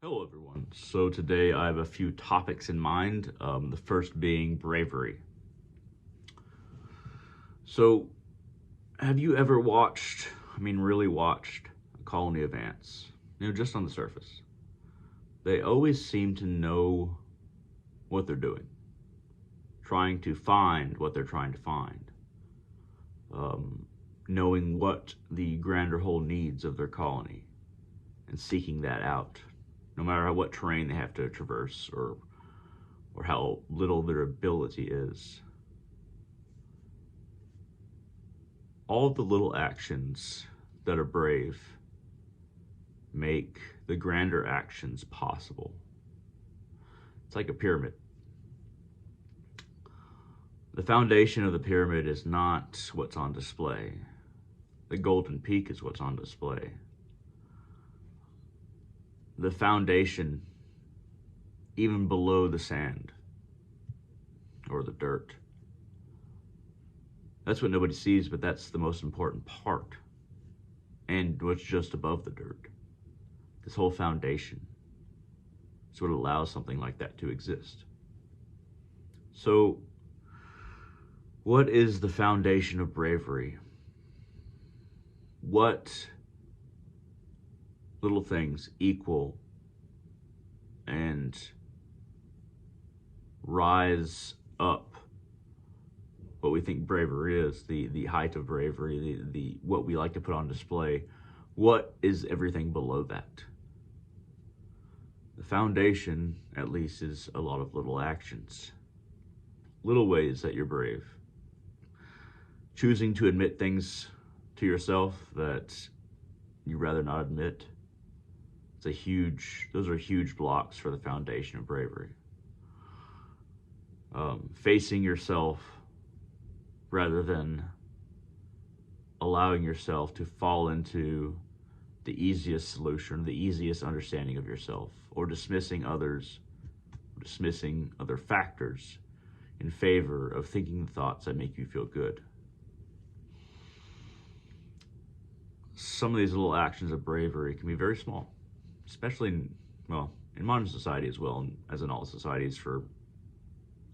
Hello everyone. So today I have a few topics in mind, the first being bravery. So have you ever really watched a colony of ants? Just on the surface. They always seem to know what they're doing, trying to find what they're trying to find, knowing what the grander whole needs of their colony and seeking that out, no matter what terrain they have to traverse or how little their ability is. All of the little actions that are brave make the grander actions possible. It's like a pyramid. The foundation of the pyramid is not what's on display. The golden peak is what's on display. The foundation, even below the sand or the dirt, that's what nobody sees, but that's the most important part. And what's just above the dirt. This whole foundation is what allows something like that to exist. So, what is the foundation of bravery? What little things equal and rise up what we think bravery is, the height of bravery, the what we like to put on display? What is everything below that? The foundation, at least, is a lot of little actions, little ways that you're brave. Choosing to admit things to yourself that you'd rather not admit. Those are huge blocks for the foundation of bravery. Facing yourself rather than allowing yourself to fall into the easiest solution, the easiest understanding of yourself, or dismissing others, dismissing other factors in favor of thinking the thoughts that make you feel good. Some of these little actions of bravery can be very small, especially in modern society as well, as in all societies for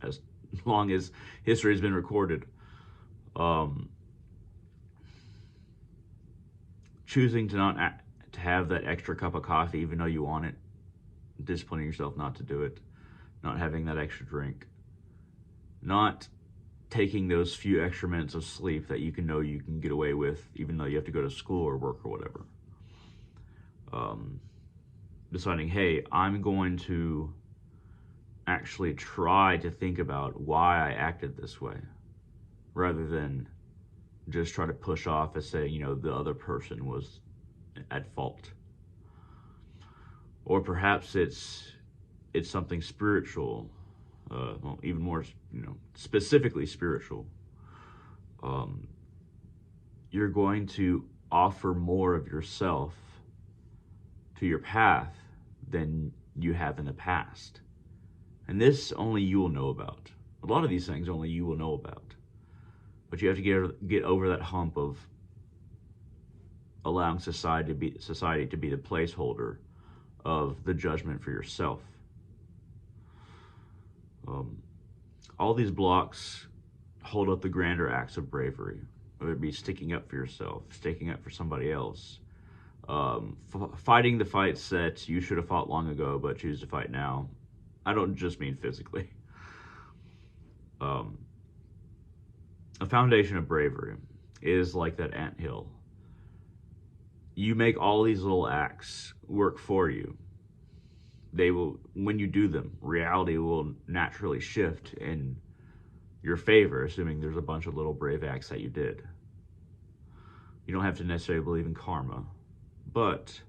as long as history has been recorded. Choosing to not to have that extra cup of coffee even though you want it, disciplining yourself not to do it, not having that extra drink, not taking those few extra minutes of sleep that you can get away with even though you have to go to school or work or whatever. Deciding, hey, I'm going to actually try to think about why I acted this way, rather than just try to push off as saying, the other person was at fault. Or perhaps it's something spiritual, even more, specifically spiritual. You're going to offer more of yourself to your path than you have in the past. And this only you will know about. A lot of these things only you will know about. But you have to get over that hump of allowing society to be the placeholder of the judgment for yourself. All these blocks hold up the grander acts of bravery, whether it be sticking up for yourself, sticking up for somebody else, fighting the fights that you should have fought long ago but choose to fight now. I don't just mean physically. A foundation of bravery is like that anthill. You make all these little acts work for you. They will, when you do them, reality will naturally shift in your favor, assuming there's a bunch of little brave acts that you did. You don't have to necessarily believe in karma, but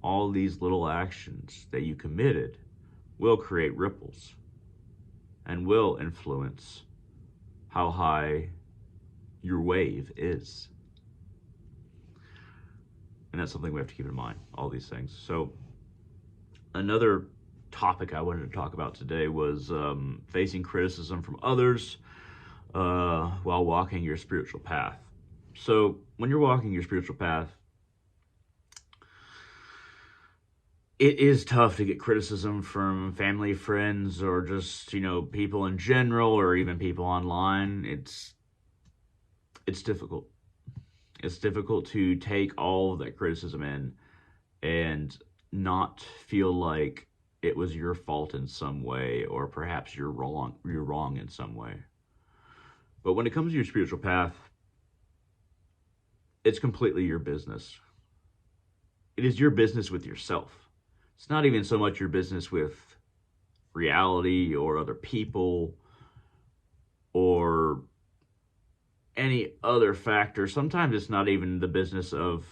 all these little actions that you committed will create ripples and will influence how high your wave is. And that's something we have to keep in mind, all these things. So another topic I wanted to talk about today was facing criticism from others while walking your spiritual path. So when you're walking your spiritual path, it is tough to get criticism from family, friends, or just, people in general, or even people online. It's difficult. It's difficult to take all of that criticism in and not feel like it was your fault in some way, or perhaps you're wrong in some way. But when it comes to your spiritual path, it's completely your business. It is your business with yourself. It's not even so much your business with reality or other people or any other factor. Sometimes it's not even the business of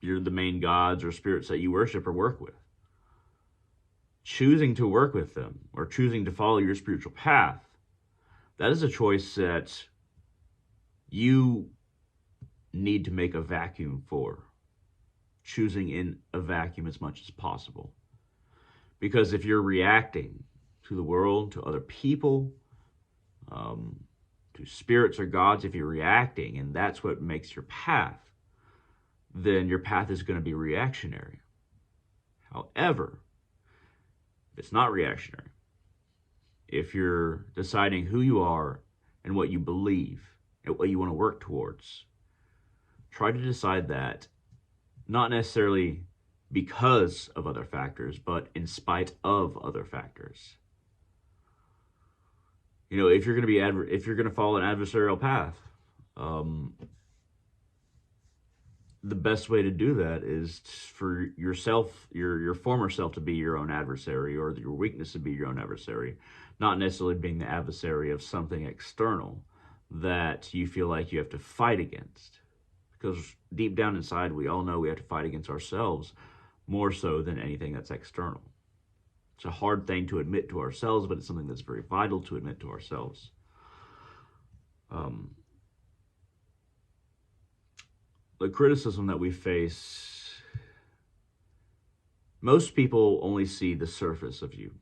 the main gods or spirits that you worship or work with. Choosing to work with them or choosing to follow your spiritual path, that is a choice that you need to make a vacuum for. Choosing in a vacuum as much as possible. Because if you're reacting to the world, to other people, to spirits or gods, if you're reacting and that's what makes your path, then your path is going to be reactionary. However, if it's not reactionary, if you're deciding who you are and what you believe and what you want to work towards, try to decide that not necessarily because of other factors, but in spite of other factors. If you're going to follow an adversarial path, the best way to do that is for yourself, your former self, to be your own adversary, or your weakness to be your own adversary, not necessarily being the adversary of something external that you feel like you have to fight against. Because deep down inside, we all know we have to fight against ourselves more so than anything that's external. It's a hard thing to admit to ourselves, but it's something that's very vital to admit to ourselves. The criticism that we face, most people only see the surface of you.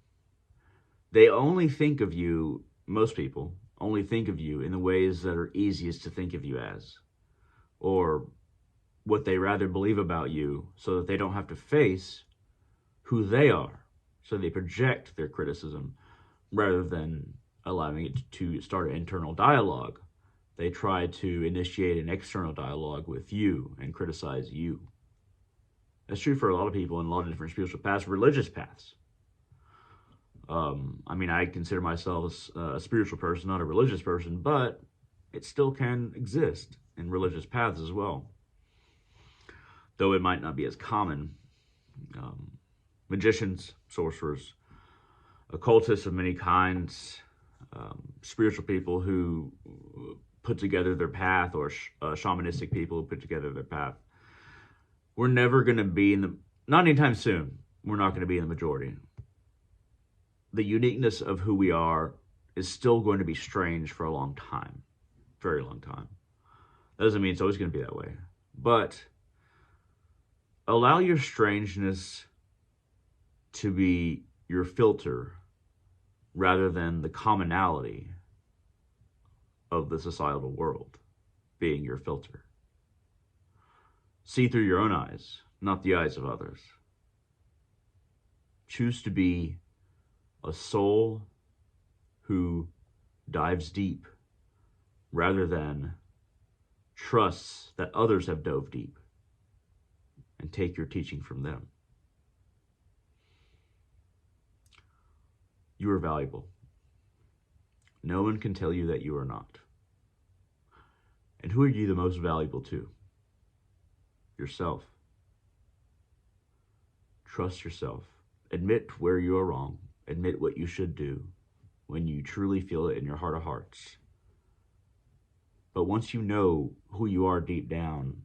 They only think of you, most people only think of you in the ways that are easiest to think of you as, or what they rather believe about you, so that they don't have to face who they are. So they project their criticism rather than allowing it to start an internal dialogue. They try to initiate an external dialogue with you and criticize you. That's true for a lot of people in a lot of different spiritual paths, religious paths. I consider myself a spiritual person, not a religious person, but it still can exist in religious paths as well, though it might not be as common. Magicians, sorcerers, occultists of many kinds, spiritual people who put together their path, or shamanistic people who put together their path. We're never going to be not anytime soon, we're not going to be in the majority. The uniqueness of who we are is still going to be strange for a long time, very long time. That doesn't mean it's always going to be that way, but allow your strangeness to be your filter rather than the commonality of the societal world being your filter. See through your own eyes, not the eyes of others. Choose to be a soul who dives deep rather than trusts that others have dove deep, and take your teaching from them. You are valuable. No one can tell you that you are not. And who are you the most valuable to? Yourself. Trust yourself. Admit where you are wrong. Admit what you should do when you truly feel it in your heart of hearts. But once you know who you are deep down,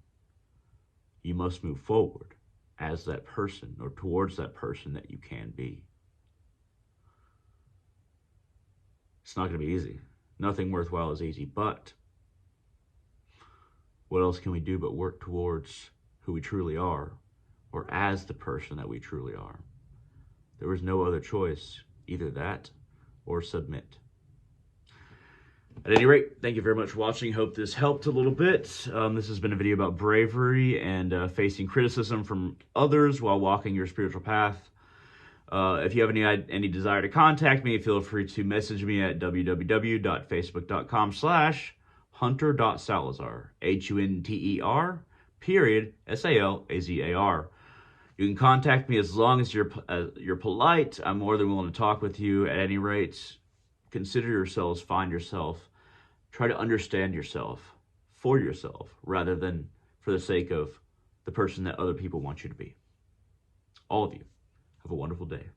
you must move forward as that person, or towards that person that you can be. It's not going to be easy. Nothing worthwhile is easy, but what else can we do but work towards who we truly are, or as the person that we truly are? There was no other choice, either that or submit. At any rate, thank you very much for watching. Hope this helped a little bit. This has been a video about bravery and facing criticism from others while walking your spiritual path. If you have any desire to contact me, feel free to message me at www.facebook.com/hunter.salazar, HUNTER, You can contact me as long as you're polite. I'm more than willing to talk with you. At any rate, consider yourselves, find yourself, try to understand yourself for yourself rather than for the sake of the person that other people want you to be. All of you, have a wonderful day.